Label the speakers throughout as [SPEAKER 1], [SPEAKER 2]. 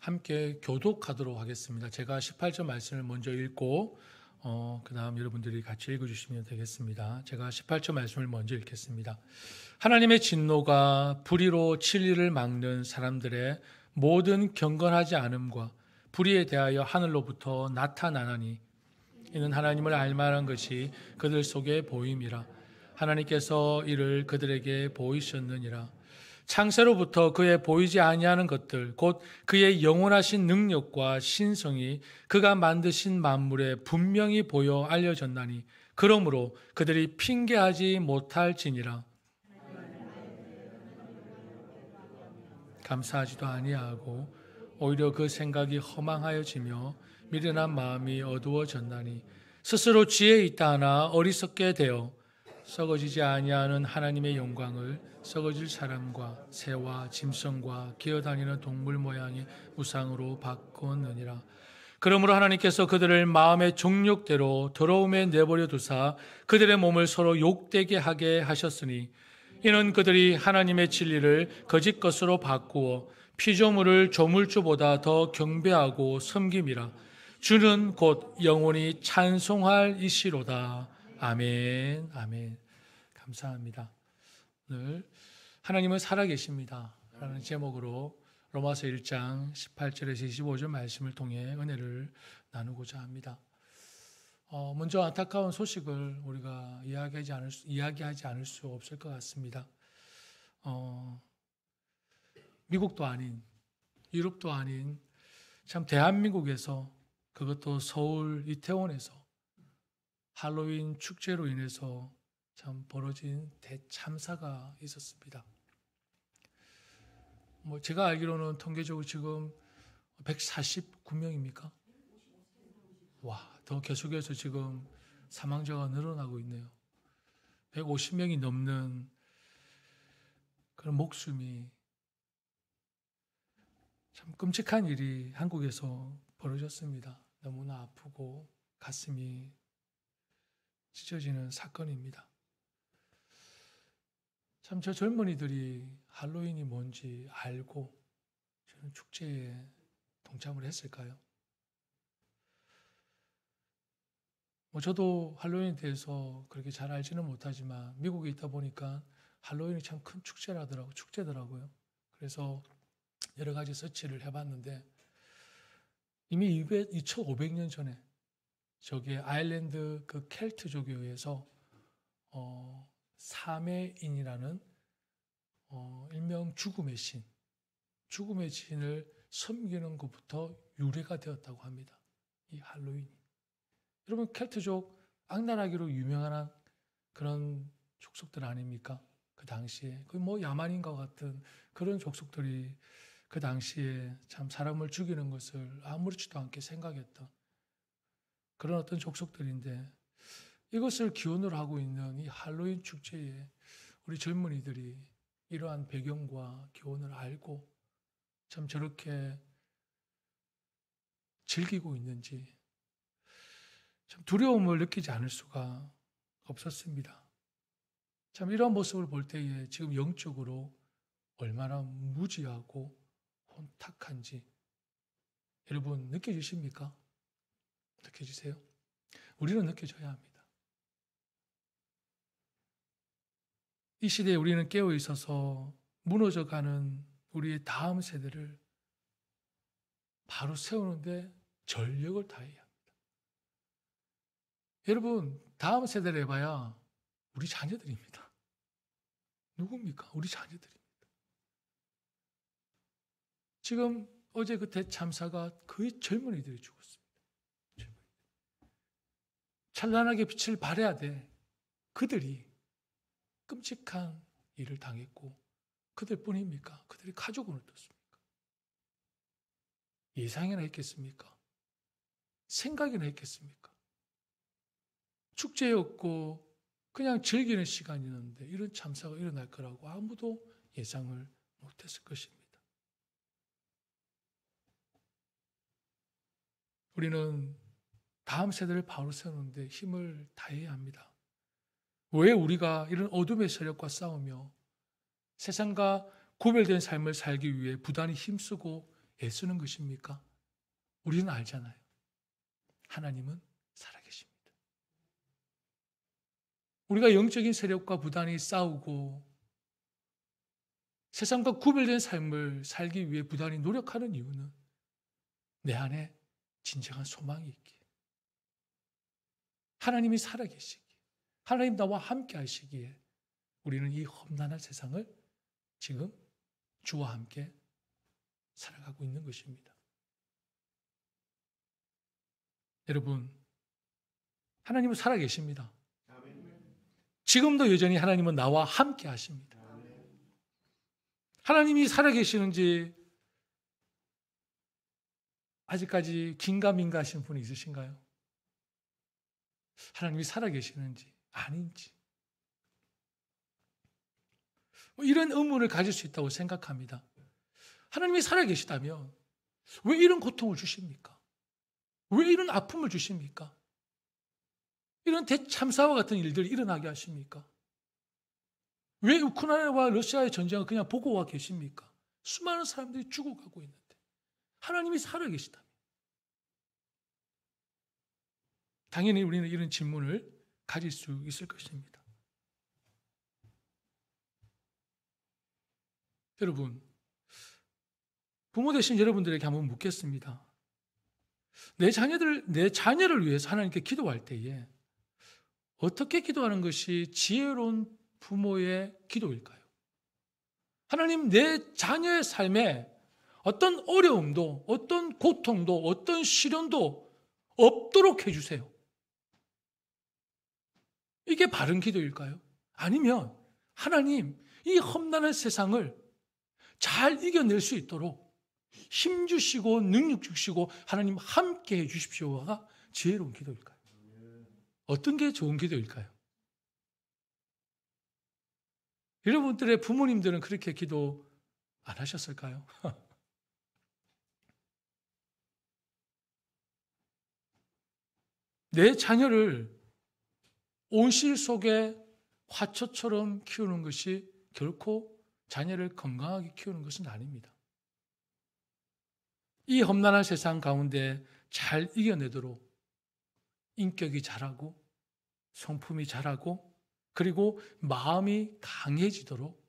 [SPEAKER 1] 함께 교독하도록 하겠습니다. 제가 18절 말씀을 먼저 읽고 그 다음 여러분들이 같이 읽어주시면 되겠습니다. 제가 18절 말씀을 먼저 읽겠습니다. 하나님의 진노가 불의로 진리를 막는 사람들의 모든 경건하지 않음과 불의에 대하여 하늘로부터 나타나나니 이는 하나님을 알만한 것이 그들 속에 보임이라. 하나님께서 이를 그들에게 보이셨느니라. 창세로부터 그의 보이지 아니하는 것들 곧 그의 영원하신 능력과 신성이 그가 만드신 만물에 분명히 보여 알려졌나니 그러므로 그들이 핑계하지 못할지니라. 감사하지도 아니하고 오히려 그 생각이 허망하여지며 미련한 마음이 어두워졌나니 스스로 지혜 있다 하나 어리석게 되어 썩어지지 아니하는 하나님의 영광을 썩어질 사람과 새와 짐승과 기어다니는 동물 모양의 우상으로 바꾸었느니라. 그러므로 하나님께서 그들을 마음의 정욕대로 더러움에 내버려 두사 그들의 몸을 서로 욕되게 하게 하셨으니 이는 그들이 하나님의 진리를 거짓 것으로 바꾸어 피조물을 조물주보다 더 경배하고 섬김이라. 주는 곧 영원히 찬송할 이시로다. 아멘. 아멘. 감사합니다. 오늘 하나님은 살아계십니다 라는 제목으로 로마서 1장 18절에서 25절 말씀을 통해 은혜를 나누고자 합니다. 먼저 안타까운 소식을 우리가 이야기하지 않을 수 없을 것 같습니다. 미국도 아닌 유럽도 아닌 참 대한민국에서 그것도 서울 이태원에서 할로윈 축제로 인해서 참 벌어진 대참사가 있었습니다. 제가 알기로는 통계적으로 지금 149명입니까? 와, 더 계속해서 지금 사망자가 늘어나고 있네요. 150명이 넘는 그런 목숨이 참 끔찍한 일이 한국에서 벌어졌습니다. 너무나 아프고 가슴이 찢어지는 사건입니다. 참 저 젊은이들이 할로윈이 뭔지 알고 저는 축제에 동참을 했을까요? 저도 할로윈에 대해서 그렇게 잘 알지는 못하지만 미국에 있다 보니까 할로윈이 참 큰 축제더라고요. 그래서 여러 가지 서치를 해봤는데 이미 2500년 전에 저기 아일랜드 그 켈트족에 의해서 사메인이라는 일명 죽음의 신을 섬기는 것부터 유래가 되었다고 합니다. 이 할로윈이. 여러분 켈트족 악랄하기로 유명한 그런 족속들 아닙니까? 그 당시에 거의 야만인과 같은 그런 족속들이 그 당시에 참 사람을 죽이는 것을 아무렇지도 않게 생각했던 그런 어떤 족속들인데 이것을 기원으로 하고 있는 이 할로윈 축제에 우리 젊은이들이 이러한 배경과 교훈을 알고 참 저렇게 즐기고 있는지 참 두려움을 느끼지 않을 수가 없었습니다. 참 이런 모습을 볼 때에 지금 영적으로 얼마나 무지하고 혼탁한지 여러분 느껴지십니까? 느껴지세요? 우리는 느껴져야 합니다. 이 시대에 우리는 깨어 있어서 무너져가는 우리의 다음 세대를 바로 세우는데 전력을 다해야 합니다. 여러분, 다음 세대를 해봐야 우리 자녀들입니다. 누굽니까? 우리 자녀들입니다. 지금 어제 그 대참사가 거의 젊은이들이 죽었습니다. 찬란하게 빛을 발해야 돼. 그들이 끔찍한 일을 당했고 그들뿐입니까? 그들의 가족은 어떻습니까? 예상이나 했겠습니까? 생각이나 했겠습니까? 축제였고 그냥 즐기는 시간이었는데 이런 참사가 일어날 거라고 아무도 예상을 못했을 것입니다. 우리는 다음 세대를 바로 세우는데 힘을 다해야 합니다. 왜 우리가 이런 어둠의 세력과 싸우며 세상과 구별된 삶을 살기 위해 부단히 힘쓰고 애쓰는 것입니까? 우리는 알잖아요. 하나님은 살아계십니다. 우리가 영적인 세력과 부단히 싸우고 세상과 구별된 삶을 살기 위해 부단히 노력하는 이유는 내 안에 진정한 소망이 있기에, 하나님이 살아계시기에, 하나님 나와 함께 하시기에 우리는 이 험난한 세상을 지금 주와 함께 살아가고 있는 것입니다. 여러분, 하나님은 살아계십니다. 지금도 여전히 하나님은 나와 함께 하십니다. 하나님이 살아계시는지 아직까지 긴가민가 하신 분이 있으신가요? 하나님이 살아계시는지 아닌지 이런 의문을 가질 수 있다고 생각합니다. 하나님이 살아계시다면 왜 이런 고통을 주십니까? 왜 이런 아픔을 주십니까? 이런 대참사와 같은 일들이 일어나게 하십니까? 왜 우크라이나와 러시아의 전쟁을 그냥 보고 와 계십니까? 수많은 사람들이 죽어가고 있는데 하나님이 살아계시다면 당연히 우리는 이런 질문을 가질 수 있을 것입니다. 여러분, 부모 되신 여러분들에게 한번 묻겠습니다. 내 자녀를 위해서 하나님께 기도할 때에 어떻게 기도하는 것이 지혜로운 부모의 기도일까요? 하나님, 내 자녀의 삶에 어떤 어려움도, 어떤 고통도, 어떤 시련도 없도록 해주세요. 이게 바른 기도일까요? 아니면 하나님, 이 험난한 세상을 잘 이겨낼 수 있도록 힘 주시고 능력 주시고 하나님 함께 해 주십시오가 지혜로운 기도일까요? 어떤 게 좋은 기도일까요? 여러분들의 부모님들은 그렇게 기도 안 하셨을까요? 내 자녀를 온실 속에 화초처럼 키우는 것이 결코 자녀를 건강하게 키우는 것은 아닙니다. 이 험난한 세상 가운데 잘 이겨내도록 인격이 자라고 성품이 자라고 그리고 마음이 강해지도록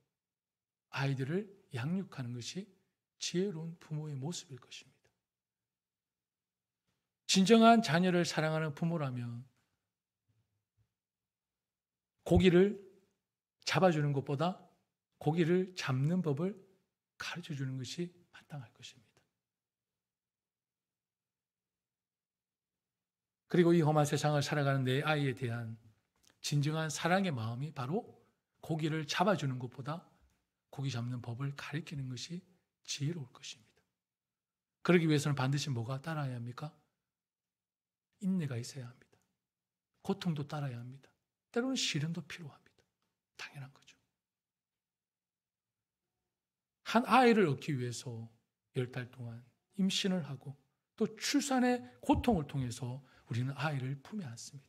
[SPEAKER 1] 아이들을 양육하는 것이 지혜로운 부모의 모습일 것입니다. 진정한 자녀를 사랑하는 부모라면 고기를 잡아주는 것보다 고기를 잡는 법을 가르쳐주는 것이 마땅할 것입니다. 그리고 이 험한 세상을 살아가는 내 아이에 대한 진정한 사랑의 마음이 바로 고기를 잡아주는 것보다 고기 잡는 법을 가르치는 것이 지혜로울 것입니다. 그러기 위해서는 반드시 뭐가 따라야 합니까? 인내가 있어야 합니다. 고통도 따라야 합니다. 때로는 시련도 필요합니다. 당연한 거죠. 한 아이를 얻기 위해서 10달 동안 임신을 하고 또 출산의 고통을 통해서 우리는 아이를 품에 안습니다.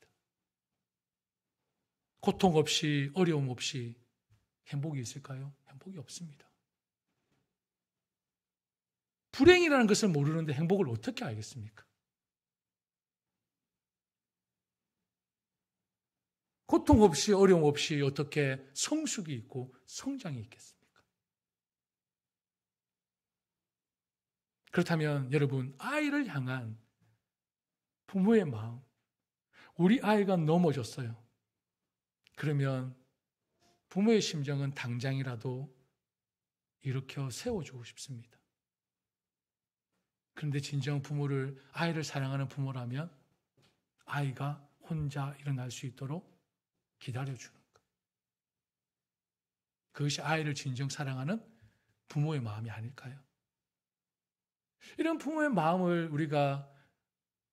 [SPEAKER 1] 고통 없이 어려움 없이 행복이 있을까요? 행복이 없습니다. 불행이라는 것을 모르는데 행복을 어떻게 알겠습니까? 고통 없이 어려움 없이 어떻게 성숙이 있고 성장이 있겠습니까? 그렇다면 여러분, 아이를 향한 부모의 마음, 우리 아이가 넘어졌어요. 그러면 부모의 심정은 당장이라도 일으켜 세워주고 싶습니다. 그런데 진정 아이를 사랑하는 부모라면 아이가 혼자 일어날 수 있도록 기다려주는 것. 그것이 아이를 진정 사랑하는 부모의 마음이 아닐까요? 이런 부모의 마음을 우리가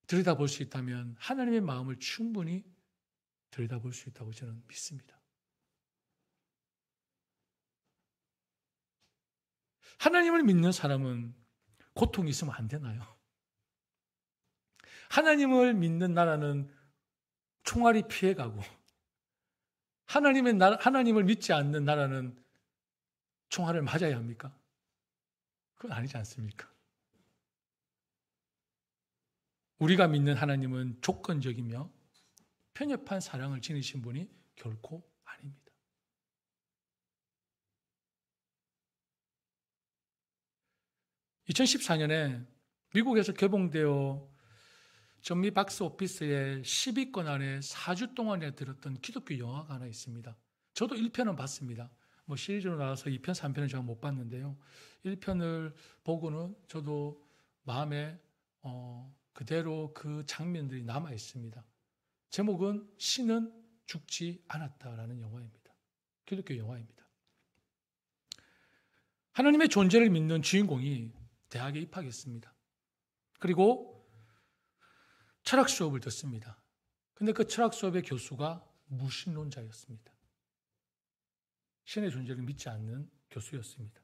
[SPEAKER 1] 들여다볼 수 있다면 하나님의 마음을 충분히 들여다볼 수 있다고 저는 믿습니다. 하나님을 믿는 사람은 고통이 있으면 안 되나요? 하나님을 믿는 나라는 총알이 피해가고 하나님을 믿지 않는 나라는 총알을 맞아야 합니까? 그건 아니지 않습니까? 우리가 믿는 하나님은 조건적이며 편협한 사랑을 지니신 분이 결코 아닙니다. (2014년에) 미국에서 개봉되어 전미 박스 오피스에 10위권 안에 4주 동안에 들었던 기독교 영화가 하나 있습니다. 저도 1편은 봤습니다. 시리즈로 나와서 2편, 3편은 제가 못 봤는데요. 1편을 보고는 저도 마음에 그대로 그 장면들이 남아 있습니다. 제목은 신은 죽지 않았다라는 영화입니다. 기독교 영화입니다. 하나님의 존재를 믿는 주인공이 대학에 입학했습니다. 그리고 철학 수업을 듣습니다. 근데 그 철학 수업의 교수가 무신론자였습니다. 신의 존재를 믿지 않는 교수였습니다.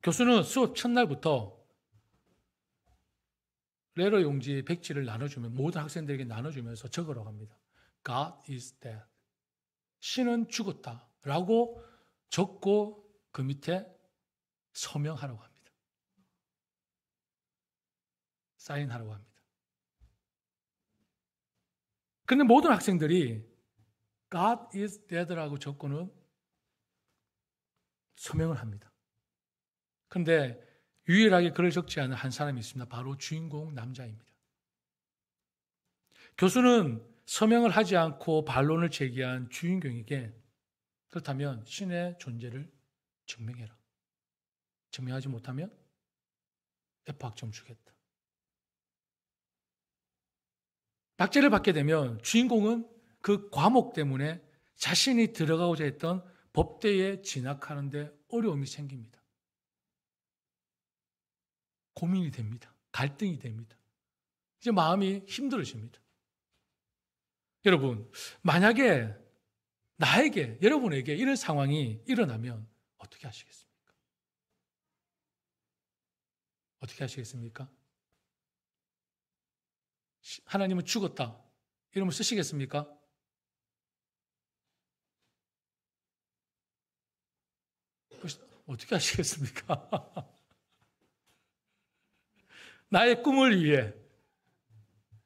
[SPEAKER 1] 교수는 수업 첫날부터 레러 용지 100지를 나눠주면 모든 학생들에게 나눠주면서 적으라고 합니다. God is dead. 신은 죽었다 라고 적고 그 밑에 서명하라고 합니다. 사인하라고 합니다. 그런데 모든 학생들이 God is dead라고 적고는 서명을 합니다. 그런데 유일하게 글을 적지 않은 한 사람이 있습니다. 바로 주인공 남자입니다. 교수는 서명을 하지 않고 반론을 제기한 주인공에게 그렇다면 신의 존재를 증명해라. 증명하지 못하면 F학점 주겠다. 박제를 받게 되면 주인공은 그 과목 때문에 자신이 들어가고자 했던 법대에 진학하는데 어려움이 생깁니다. 고민이 됩니다. 갈등이 됩니다. 이제 마음이 힘들어집니다. 여러분, 만약에 나에게, 여러분에게 이런 상황이 일어나면 어떻게 하시겠습니까? 어떻게 하시겠습니까? 하나님은 죽었다. 이름을 쓰시겠습니까? 어떻게 하시겠습니까? 나의 꿈을 위해,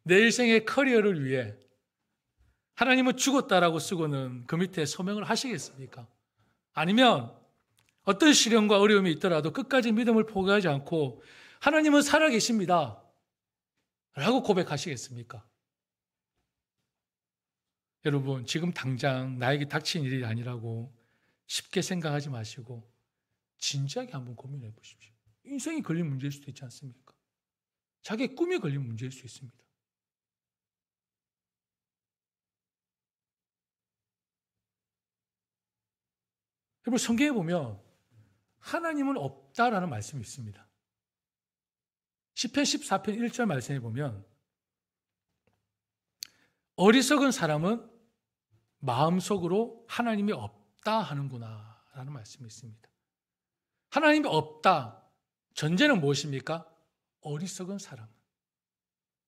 [SPEAKER 1] 내 일생의 커리어를 위해 하나님은 죽었다라고 쓰고는 그 밑에 서명을 하시겠습니까? 아니면 어떤 시련과 어려움이 있더라도 끝까지 믿음을 포기하지 않고 하나님은 살아계십니다 라고 고백하시겠습니까? 여러분, 지금 당장 나에게 닥친 일이 아니라고 쉽게 생각하지 마시고 진지하게 한번 고민해 보십시오. 인생이 걸린 문제일 수도 있지 않습니까? 자기의 꿈이 걸린 문제일 수 있습니다. 여러분, 성경에 보면 하나님은 없다라는 말씀이 있습니다. 시편 14편 1절 말씀에 보면 어리석은 사람은 마음속으로 하나님이 없다 하는구나 라는 말씀이 있습니다. 하나님이 없다. 전제는 무엇입니까? 어리석은 사람은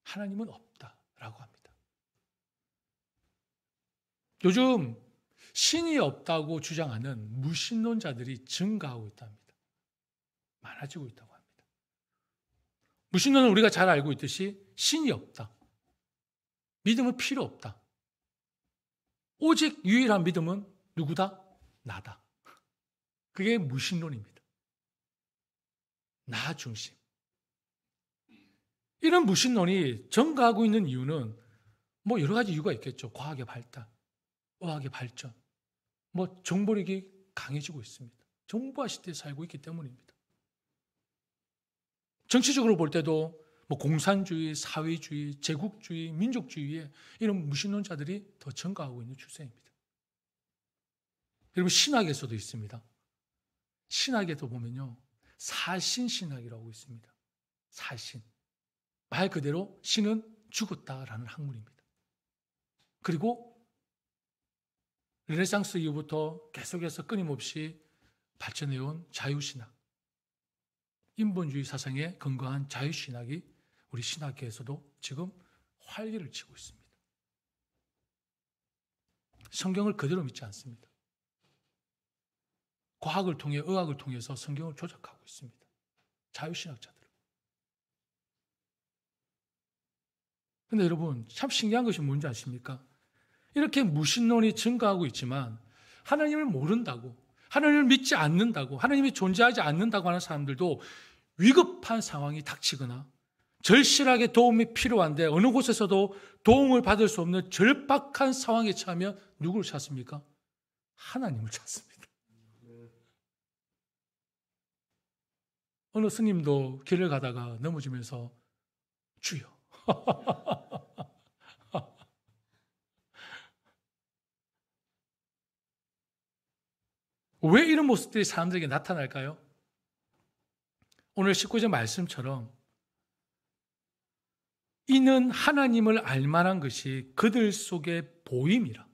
[SPEAKER 1] 하나님은 없다라고 합니다. 요즘 신이 없다고 주장하는 무신론자들이 증가하고 있답니다. 많아지고 있다고 합니다. 무신론은 우리가 잘 알고 있듯이 신이 없다. 믿음은 필요 없다. 오직 유일한 믿음은 누구다? 나다. 그게 무신론입니다. 나 중심. 이런 무신론이 증가하고 있는 이유는 여러 가지 이유가 있겠죠. 과학의 발달, 의학의 발전, 정보력이 강해지고 있습니다. 정보화 시대에 살고 있기 때문입니다. 정치적으로 볼 때도 공산주의, 사회주의, 제국주의, 민족주의에 이런 무신론자들이 더 증가하고 있는 추세입니다. 여러분, 신학에서도 있습니다. 신학에도 보면요, 사신신학이라고 있습니다. 사신. 말 그대로 신은 죽었다라는 학문입니다. 그리고 르네상스 이후부터 계속해서 끊임없이 발전해온 자유신학, 인본주의 사상에 근거한 자유신학이 우리 신학계에서도 지금 활기를 치고 있습니다. 성경을 그대로 믿지 않습니다. 과학을 통해, 의학을 통해서 성경을 조작하고 있습니다. 자유신학자들. 근데 여러분, 참 신기한 것이 뭔지 아십니까? 이렇게 무신론이 증가하고 있지만 하나님을 모른다고, 하나님을 믿지 않는다고, 하나님이 존재하지 않는다고 하는 사람들도 위급한 상황이 닥치거나 절실하게 도움이 필요한데 어느 곳에서도 도움을 받을 수 없는 절박한 상황에 처하면 누구를 찾습니까? 하나님을 찾습니다. 어느 스님도 길을 가다가 넘어지면서 주여. 왜 이런 모습들이 사람들에게 나타날까요? 오늘 19절 말씀처럼 이는 하나님을 알만한 것이 그들 속에 보임이라.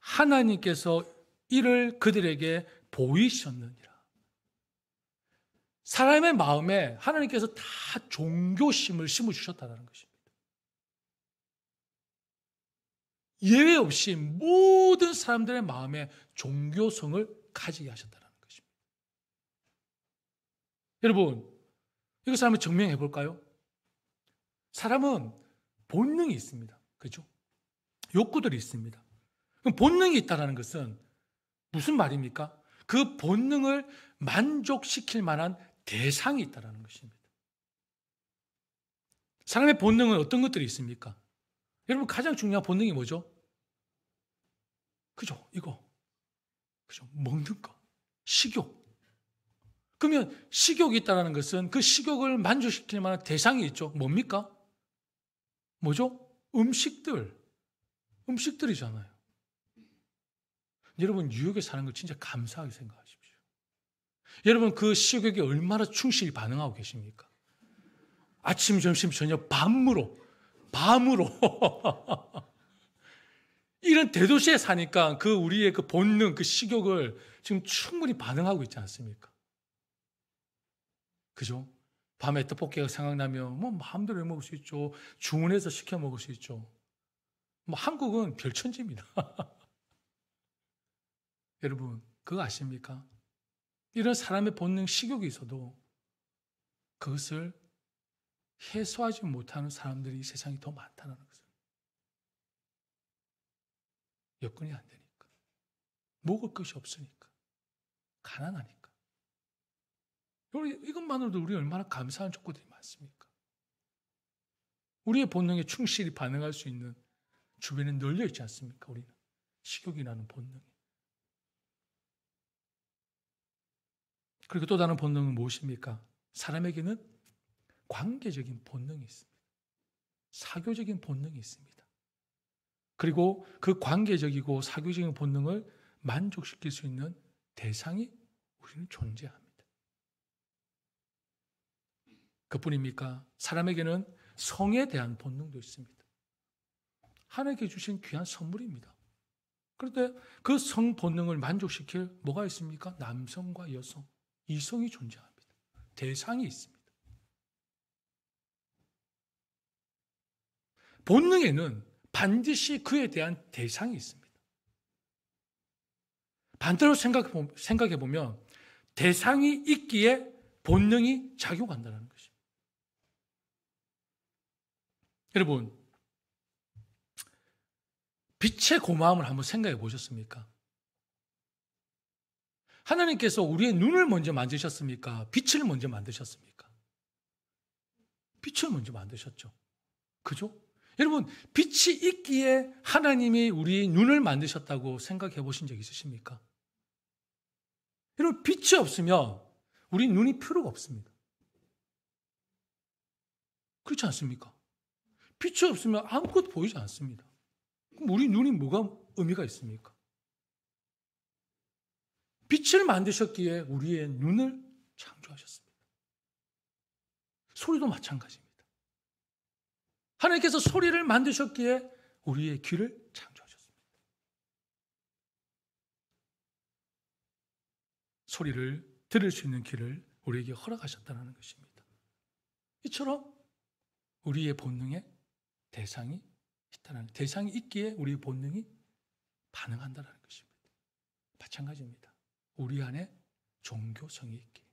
[SPEAKER 1] 하나님께서 이를 그들에게 보이셨느니라. 사람의 마음에 하나님께서 다 종교심을 심어주셨다는 것입니다. 예외 없이 모든 사람들의 마음에 종교성을 가지게 하셨다는 것입니다. 여러분, 이것을 한번 증명해 볼까요? 사람은 본능이 있습니다. 그죠? 욕구들이 있습니다. 그럼 본능이 있다는 것은 무슨 말입니까? 그 본능을 만족시킬 만한 대상이 있다는 것입니다. 사람의 본능은 어떤 것들이 있습니까? 여러분, 가장 중요한 본능이 뭐죠? 그죠? 이거. 그죠? 먹는 거. 식욕. 그러면 식욕이 있다는 것은 그 식욕을 만족시킬 만한 대상이 있죠. 뭡니까? 뭐죠? 음식들이잖아요. 여러분, 뉴욕에 사는 걸 진짜 감사하게 생각하십시오. 여러분, 그 식욕에 얼마나 충실히 반응하고 계십니까? 아침, 점심, 저녁, 밤으로 이런 대도시에 사니까 그 우리의 그 본능, 그 식욕을 지금 충분히 반응하고 있지 않습니까? 그죠? 밤에 떡볶이가 생각나면 뭐 마음대로 해 먹을 수 있죠. 주문해서 시켜 먹을 수 있죠. 뭐 한국은 별천지입니다. 여러분, 그거 아십니까? 이런 사람의 본능, 식욕이 있어도 그것을 해소하지 못하는 사람들이 이 세상에 더 많다는 것을. 여건이 안 되니까. 먹을 것이 없으니까. 가난하니까. 이것만으로도 우리 얼마나 감사한 조건들이 많습니까? 우리의 본능에 충실히 반응할 수 있는 주변에 널려 있지 않습니까? 우리는 식욕이라는 본능이. 그리고 또 다른 본능은 무엇입니까? 사람에게는 관계적인 본능이 있습니다. 사교적인 본능이 있습니다. 그리고 그 관계적이고 사교적인 본능을 만족시킬 수 있는 대상이 우리는 존재합니다. 그뿐입니까? 사람에게는 성에 대한 본능도 있습니다. 하나님께 주신 귀한 선물입니다. 그런데 그 성 본능을 만족시킬 뭐가 있습니까? 남성과 여성, 이성이 존재합니다. 대상이 있습니다. 본능에는 반드시 그에 대한 대상이 있습니다. 반대로 생각해 보면 대상이 있기에 본능이 작용한다는 것입니다. 여러분, 빛의 고마움을 한번 생각해 보셨습니까? 하나님께서 우리의 눈을 먼저 만드셨습니까? 빛을 먼저 만드셨습니까? 빛을 먼저 만드셨죠. 그죠? 여러분, 빛이 있기에 하나님이 우리 눈을 만드셨다고 생각해 보신 적 있으십니까? 여러분, 빛이 없으면 우리 눈이 필요가 없습니다. 그렇지 않습니까? 빛이 없으면 아무것도 보이지 않습니다. 그럼 우리 눈이 뭐가 의미가 있습니까? 빛을 만드셨기에 우리의 눈을 창조하셨습니다. 소리도 마찬가지입니다. 하나님께서 소리를 만드셨기에 우리의 귀를 창조하셨습니다. 소리를 들을 수 있는 귀를 우리에게 허락하셨다는 것입니다. 이처럼 우리의 본능에 대상이 있다는, 대상이 있기에 우리의 본능이 반응한다는 것입니다. 마찬가지입니다. 우리 안에 종교성이 있기에,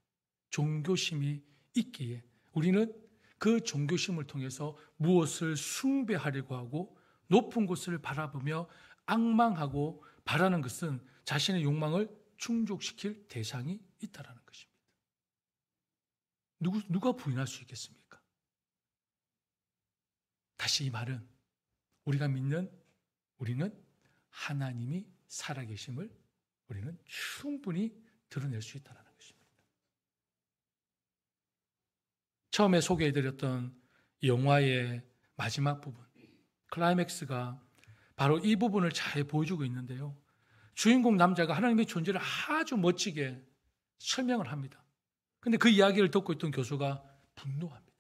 [SPEAKER 1] 종교심이 있기에 우리는 그 종교심을 통해서 무엇을 숭배하려고 하고 높은 곳을 바라보며 앙망하고 바라는 것은 자신의 욕망을 충족시킬 대상이 있다는 것입니다. 누가 부인할 수 있겠습니까? 다시 이 말은 우리가 믿는 우리는 하나님이 살아계심을 우리는 충분히 드러낼 수 있다는 것입니다. 처음에 소개해드렸던 영화의 마지막 부분, 클라이맥스가 바로 이 부분을 잘 보여주고 있는데요. 주인공 남자가 하나님의 존재를 아주 멋지게 설명을 합니다. 근데 그 이야기를 듣고 있던 교수가 분노합니다.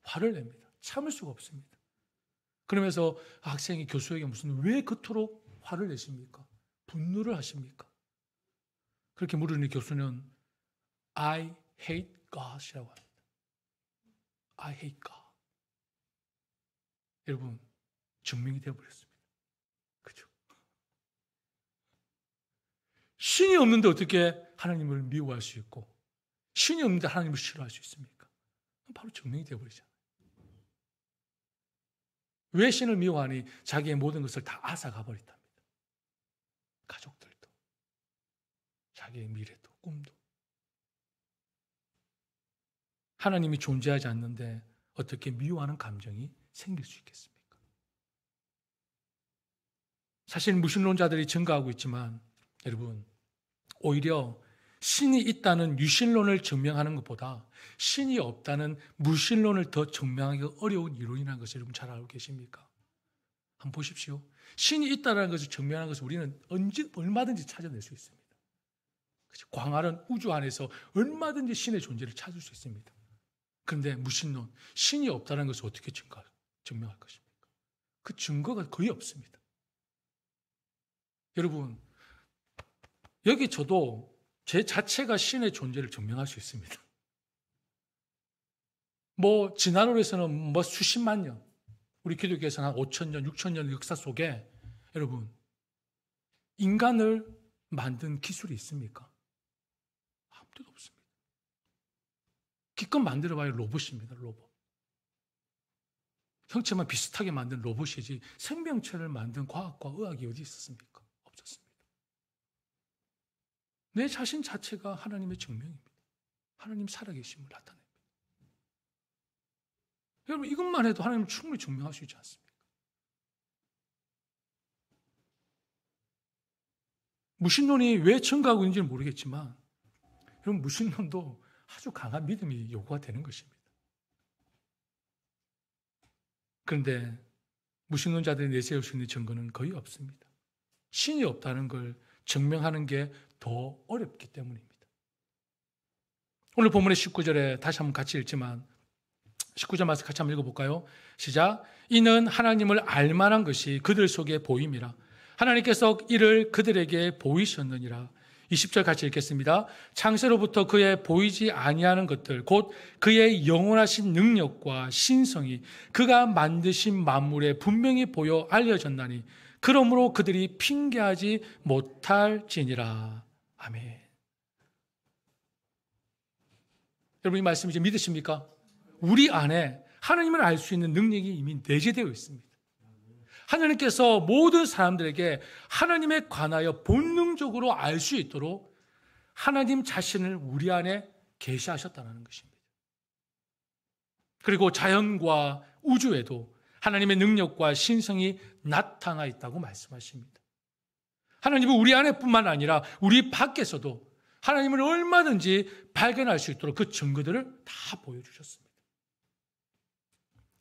[SPEAKER 1] 화를 냅니다. 참을 수가 없습니다. 그러면서 학생이 교수에게 왜 그토록 화를 내십니까? 분노를 하십니까? 그렇게 물으니 교수는 I hate God이라고 합니다. I hate God. 여러분, 증명이 되어버렸습니다. 그죠? 신이 없는데 어떻게 하나님을 미워할 수 있고 신이 없는데 하나님을 싫어할 수 있습니까? 바로 증명이 되어버리잖아요. 왜 신을 미워하니? 자기의 모든 것을 다 앗아가 버렸답니다. 가족들도, 자기의 미래도, 꿈도. 하나님이 존재하지 않는데 어떻게 미워하는 감정이 생길 수 있겠습니까? 사실 무신론자들이 증가하고 있지만 여러분, 오히려 신이 있다는 유신론을 증명하는 것보다 신이 없다는 무신론을 더 증명하기 어려운 이론이라는 것을 여러분 잘 알고 계십니까? 한번 보십시오. 신이 있다는 것을 증명하는 것을 우리는 얼마든지 찾아낼 수 있습니다. 광활한 우주 안에서 얼마든지 신의 존재를 찾을 수 있습니다. 그런데 무신론, 신이 없다는 것을 어떻게 증명할 것입니까? 그 증거가 거의 없습니다. 여러분, 여기 저도 제 자체가 신의 존재를 증명할 수 있습니다. 진화론에서는 수십만 년, 우리 기독교에서는 한 5,000년, 6,000년 역사 속에 여러분, 인간을 만든 기술이 있습니까? 아무도 없습니다. 기껏 만들어봐야 로봇입니다. 로봇. 형체만 비슷하게 만든 로봇이지 생명체를 만든 과학과 의학이 어디 있었습니까? 없었습니다. 내 자신 자체가 하나님의 증명입니다. 하나님 살아계심을 나타냅니다. 여러분, 이것만 해도 하나님을 충분히 증명할 수 있지 않습니까? 무신론이 왜 증가하고 있는지는 모르겠지만 여러분, 무신론도 아주 강한 믿음이 요구가 되는 것입니다. 그런데 무신론자들이 내세울 수 있는 증거는 거의 없습니다. 신이 없다는 걸 증명하는 게 더 어렵기 때문입니다. 오늘 본문의 19절에 다시 한번 같이 읽지만 19절 말씀 같이 한번 읽어볼까요? 시작. 이는 하나님을 알만한 것이 그들 속에 보임이라. 하나님께서 이를 그들에게 보이셨느니라. 20절 같이 읽겠습니다. 창세로부터 그의 보이지 아니하는 것들 곧 그의 영원하신 능력과 신성이 그가 만드신 만물에 분명히 보여 알려졌나니 그러므로 그들이 핑계하지 못할지니라. 아멘. 여러분, 이 말씀 이제 믿으십니까? 우리 안에 하나님을 알 수 있는 능력이 이미 내재되어 있습니다. 하나님께서 모든 사람들에게 하나님에 관하여 본능적으로 알 수 있도록 하나님 자신을 우리 안에 계시하셨다는 것입니다. 그리고 자연과 우주에도 하나님의 능력과 신성이 나타나 있다고 말씀하십니다. 하나님은 우리 안에뿐만 아니라 우리 밖에서도 하나님을 얼마든지 발견할 수 있도록 그 증거들을 다 보여주셨습니다.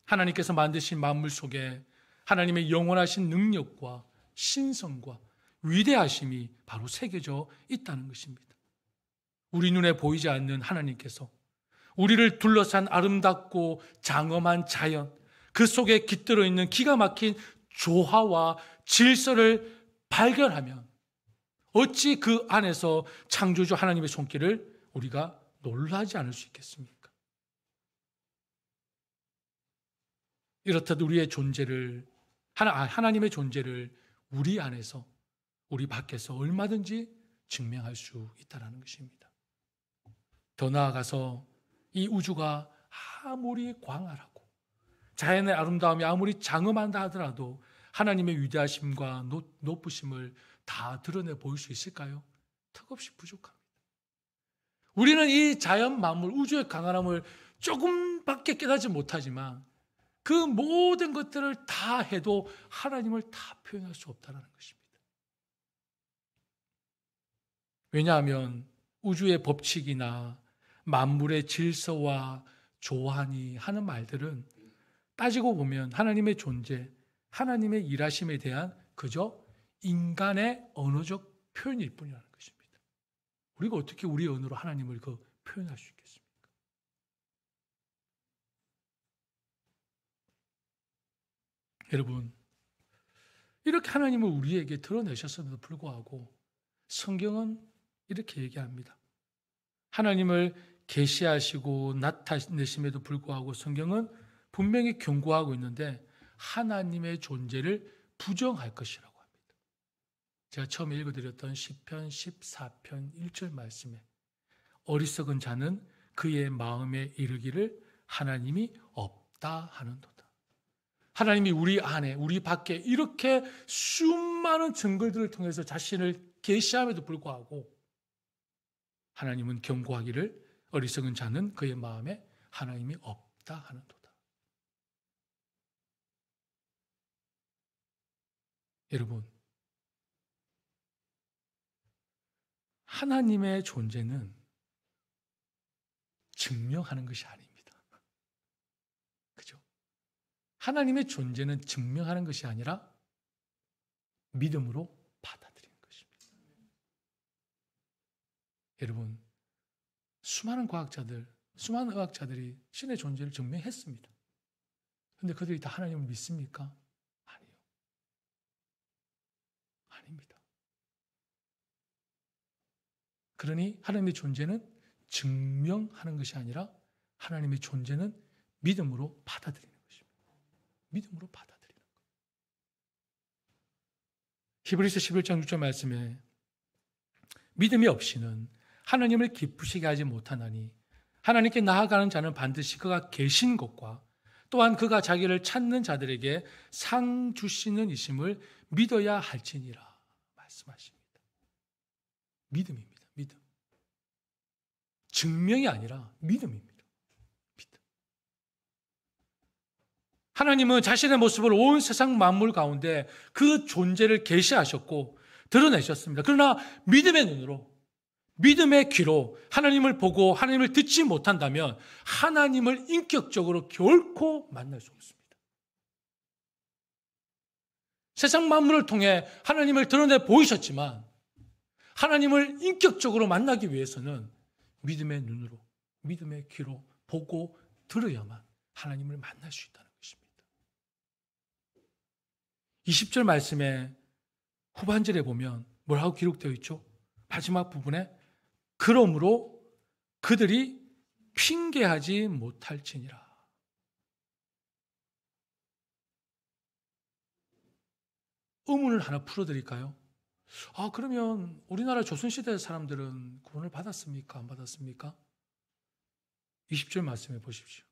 [SPEAKER 1] 하나님께서 만드신 만물 속에 하나님의 영원하신 능력과 신성과 위대하심이 바로 새겨져 있다는 것입니다. 우리 눈에 보이지 않는 하나님께서 우리를 둘러싼 아름답고 장엄한 자연, 그 속에 깃들어 있는 기가 막힌 조화와 질서를 발견하면 어찌 그 안에서 창조주 하나님의 손길을 우리가 놀라지 않을 수 있겠습니까? 이렇듯 우리의 존재를, 하나님의 존재를 우리 안에서, 우리 밖에서 얼마든지 증명할 수 있다는 것입니다. 더 나아가서 이 우주가 아무리 광활하고 자연의 아름다움이 아무리 장엄한다 하더라도 하나님의 위대하심과 높으심을 다 드러내 보일 수 있을까요? 턱없이 부족합니다. 우리는 이 자연 만물, 우주의 강한함을 조금밖에 깨닫지 못하지만 그 모든 것들을 다 해도 하나님을 다 표현할 수 없다는 것입니다. 왜냐하면 우주의 법칙이나 만물의 질서와 조한이 하는 말들은 따지고 보면 하나님의 존재, 하나님의 일하심에 대한 그저 인간의 언어적 표현일 뿐이라는 것입니다. 우리가 어떻게 우리 언어로 하나님을 표현할 수 있겠습니까? 여러분, 이렇게 하나님을 우리에게 드러내셨음에도 불구하고 성경은 이렇게 얘기합니다. 하나님을 계시하시고 나타내심에도 불구하고 성경은 분명히 경고하고 있는데 하나님의 존재를 부정할 것이라고 합니다. 제가 처음에 읽어드렸던 시편 14편 1절 말씀에 어리석은 자는 그의 마음에 이르기를 하나님이 없다 하는도다. 하나님이 우리 안에 우리 밖에 이렇게 수많은 증거들을 통해서 자신을 계시함에도 불구하고 하나님은 경고하기를 어리석은 자는 그의 마음에 하나님이 없다 하는도다. 여러분, 하나님의 존재는 증명하는 것이 아닙니다. 그죠? 하나님의 존재는 증명하는 것이 아니라 믿음으로 받아들이는 것입니다. 여러분, 수많은 과학자들, 수많은 의학자들이 신의 존재를 증명했습니다. 그런데 그들이 다 하나님을 믿습니까? 아니요. 아닙니다. 그러니 하나님의 존재는 증명하는 것이 아니라 하나님의 존재는 믿음으로 받아들이는 것입니다. 믿음으로 받아들이는 것. 히브리서 11장 6절 말씀에 믿음이 없이는 하나님을 기쁘시게 하지 못하나니 하나님께 나아가는 자는 반드시 그가 계신 것과 또한 그가 자기를 찾는 자들에게 상 주시는 이심을 믿어야 할지니라 말씀하십니다. 믿음입니다. 믿음. 증명이 아니라 믿음입니다. 믿음. 하나님은 자신의 모습을 온 세상 만물 가운데 그 존재를 계시하셨고 드러내셨습니다. 그러나 믿음의 눈으로, 믿음의 귀로 하나님을 보고 하나님을 듣지 못한다면 하나님을 인격적으로 결코 만날 수 없습니다. 세상 만물을 통해 하나님을 드러내 보이셨지만 하나님을 인격적으로 만나기 위해서는 믿음의 눈으로, 믿음의 귀로 보고 들어야만 하나님을 만날 수 있다는 것입니다. 20절 말씀에 후반절에 보면 뭐라고 기록되어 있죠? 마지막 부분에 그러므로 그들이 핑계하지 못할지니라. 의문을 하나 풀어드릴까요? 그러면 우리나라 조선시대 사람들은 구원을 받았습니까? 안 받았습니까? 20절 말씀해 보십시오.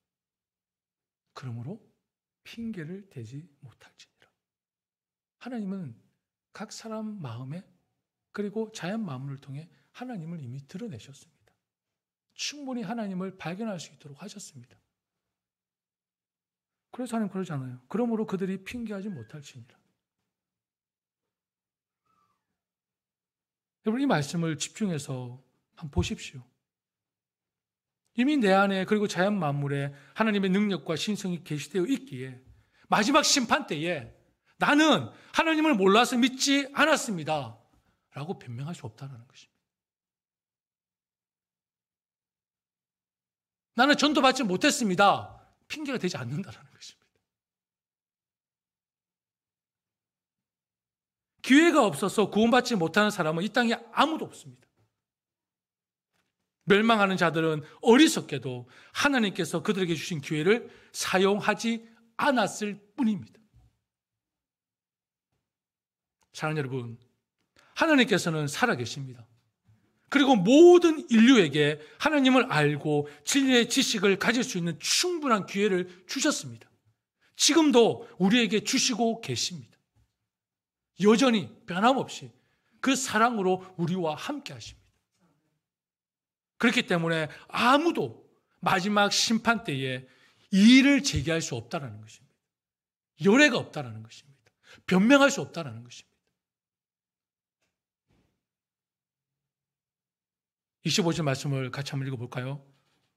[SPEAKER 1] 그러므로 핑계를 대지 못할지니라. 하나님은 각 사람 마음에 그리고 자연 만물을 통해 하나님을 이미 드러내셨습니다. 충분히 하나님을 발견할 수 있도록 하셨습니다. 그래서 하나님 그러잖아요. 그러므로 그들이 핑계하지 못할지니라. 여러분, 이 말씀을 집중해서 한번 보십시오. 이미 내 안에 그리고 자연 만물에 하나님의 능력과 신성이 계시되어 있기에 마지막 심판 때에 나는 하나님을 몰라서 믿지 않았습니다 라고 변명할 수 없다는 것입니다. 나는 전도받지 못했습니다. 핑계가 되지 않는다는 것입니다. 기회가 없어서 구원받지 못하는 사람은 이 땅에 아무도 없습니다. 멸망하는 자들은 어리석게도 하나님께서 그들에게 주신 기회를 사용하지 않았을 뿐입니다. 사랑하는 여러분, 하나님께서는 살아계십니다. 그리고 모든 인류에게 하나님을 알고 진리의 지식을 가질 수 있는 충분한 기회를 주셨습니다. 지금도 우리에게 주시고 계십니다. 여전히 변함없이 그 사랑으로 우리와 함께 하십니다. 그렇기 때문에 아무도 마지막 심판 때에 이의를 제기할 수 없다는 것입니다. 열애가 없다는 것입니다. 변명할 수 없다는 것입니다. 25절 말씀을 같이 한번 읽어볼까요?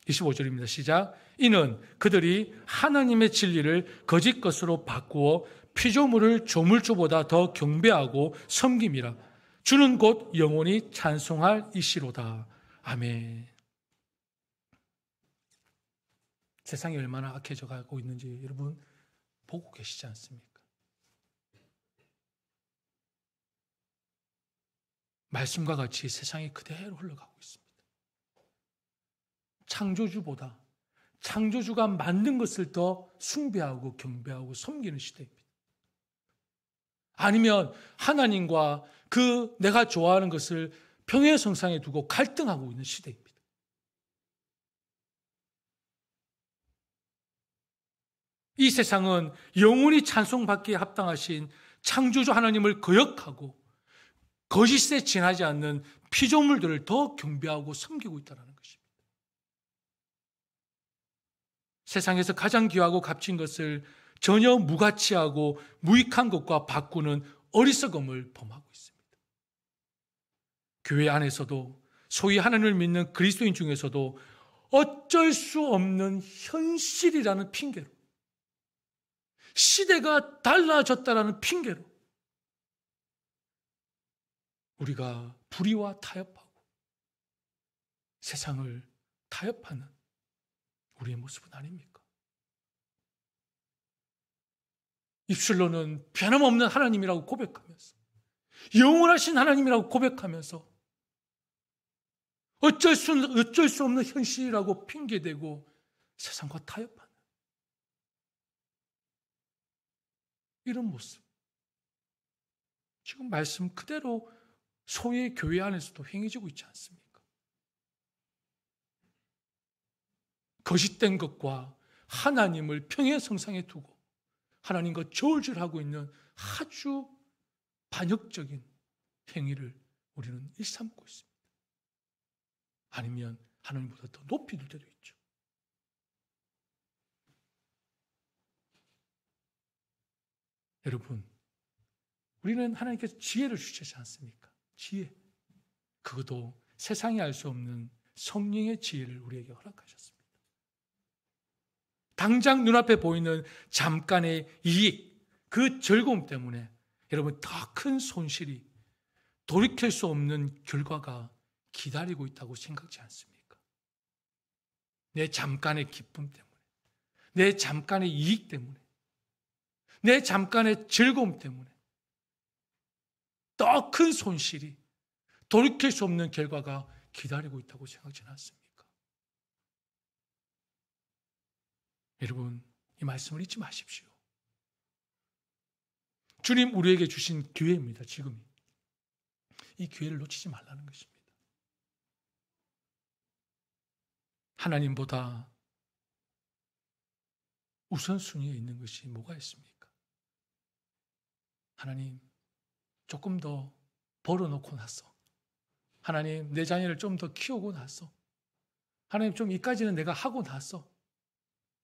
[SPEAKER 1] 25절입니다. 시작. 이는 그들이 하나님의 진리를 거짓 것으로 바꾸어 피조물을 조물주보다 더 경배하고 섬김이라. 주는 곧 영원히 찬송할 이시로다. 아멘. 세상이 얼마나 악해져 가고 있는지 여러분 보고 계시지 않습니까? 말씀과 같이 세상이 그대로 흘러가고 있습니다. 창조주보다 창조주가 만든 것을 더 숭배하고 경배하고 섬기는 시대입니다. 아니면 하나님과 그 내가 좋아하는 것을 평행선상에 두고 갈등하고 있는 시대입니다. 이 세상은 영원히 찬송받기에 합당하신 창조주 하나님을 거역하고 거짓에 지나지 않는 피조물들을 더 경배하고 섬기고 있다는 것입니다. 세상에서 가장 귀하고 값진 것을 전혀 무가치하고 무익한 것과 바꾸는 어리석음을 범하고 있습니다. 교회 안에서도 소위 하나님을 믿는 그리스도인 중에서도 어쩔 수 없는 현실이라는 핑계로, 시대가 달라졌다라는 핑계로 우리가 불의와 타협하고 세상을 타협하는 우리의 모습은 아닙니까? 입술로는 변함없는 하나님이라고 고백하면서, 영원하신 하나님이라고 고백하면서 어쩔 수 없는 현실이라고 핑계대고 세상과 타협하는 이런 모습, 지금 말씀 그대로 소위 교회 안에서도 행해지고 있지 않습니까? 거짓된 것과 하나님을 평행선상에 두고 하나님과 저울질하고 있는 아주 반역적인 행위를 우리는 일삼고 있습니다. 아니면 하나님보다 더 높이 들 때도 있죠. 여러분, 우리는 하나님께서 지혜를 주시지 않습니까? 지혜. 그것도 세상이 알 수 없는 성령의 지혜를 우리에게 허락하셨습니다. 당장 눈앞에 보이는 잠깐의 이익, 그 즐거움 때문에 여러분 더 큰 손실이, 돌이킬 수 없는 결과가 기다리고 있다고 생각지 않습니까? 내 잠깐의 기쁨 때문에, 내 잠깐의 이익 때문에, 내 잠깐의 즐거움 때문에 더 큰 손실이, 돌이킬 수 없는 결과가 기다리고 있다고 생각지 않습니까? 여러분, 이 말씀을 잊지 마십시오. 주님 우리에게 주신 기회입니다. 지금이. 이 기회를 놓치지 말라는 것입니다. 하나님보다 우선순위에 있는 것이 뭐가 있습니까? 하나님, 조금 더 벌어놓고 나서, 하나님, 내 자녀를 좀 더 키우고 나서, 하나님, 좀 이까지는 내가 하고 나서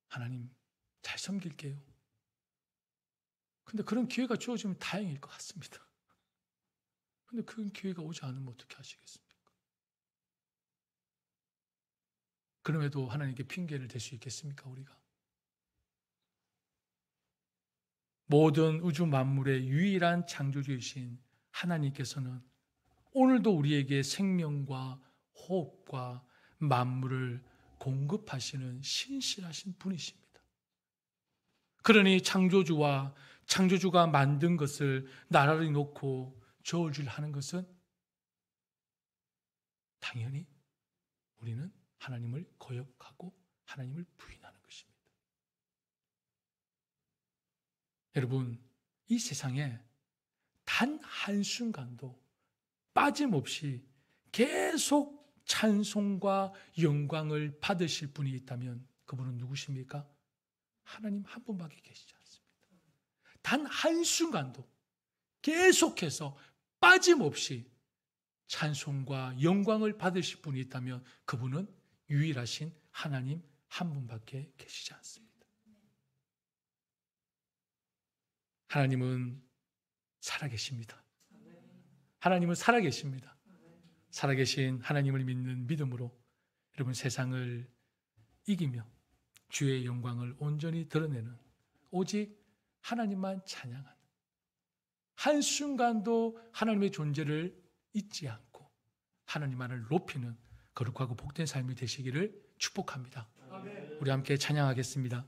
[SPEAKER 1] 하나님, 잘 섬길게요. 근데 그런 기회가 주어지면 다행일 것 같습니다. 근데 그런 기회가 오지 않으면 어떻게 하시겠습니까? 그럼에도 하나님께 핑계를 댈 수 있겠습니까, 우리가? 모든 우주 만물의 유일한 창조주이신 하나님께서는 오늘도 우리에게 생명과 호흡과 만물을 공급하시는 신실하신 분이십니다. 그러니 창조주가 만든 것을 나란히 놓고 저울질하는 것은 당연히 우리는 하나님을 거역하고 하나님을 부인하는 것입니다. 여러분, 이 세상에 단 한순간도 빠짐없이 계속 찬송과 영광을 받으실 분이 있다면 그분은 누구십니까? 하나님 한 분밖에 계시지 않습니다. 단 한순간도 계속해서 빠짐없이 찬송과 영광을 받으실 분이 있다면 그분은 유일하신 하나님 한 분밖에 계시지 않습니다. 하나님은 살아계십니다. 하나님은 살아계십니다. 살아계신 하나님을 믿는 믿음으로 여러분 세상을 이기며 주의 영광을 온전히 드러내는 오직 하나님만 찬양하는 한순간도 하나님의 존재를 잊지 않고 하나님만을 높이는 거룩하고 복된 삶이 되시기를 축복합니다. 우리 함께 찬양하겠습니다.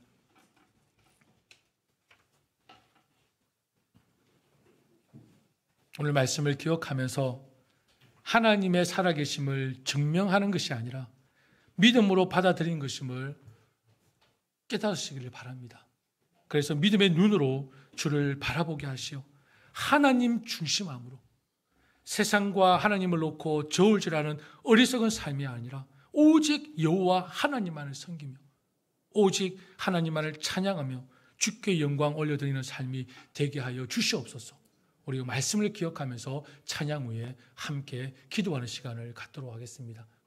[SPEAKER 1] 오늘 말씀을 기억하면서 하나님의 살아계심을 증명하는 것이 아니라 믿음으로 받아들인 것임을 깨달으시기를 바랍니다. 그래서 믿음의 눈으로 주를 바라보게 하시오. 하나님 중심함으로 세상과 하나님을 놓고 저울질하는 어리석은 삶이 아니라 오직 여호와 하나님만을 섬기며 오직 하나님만을 찬양하며 주께 영광 올려드리는 삶이 되게 하여 주시옵소서. 우리 말씀을 기억하면서 찬양 후에 함께 기도하는 시간을 갖도록 하겠습니다.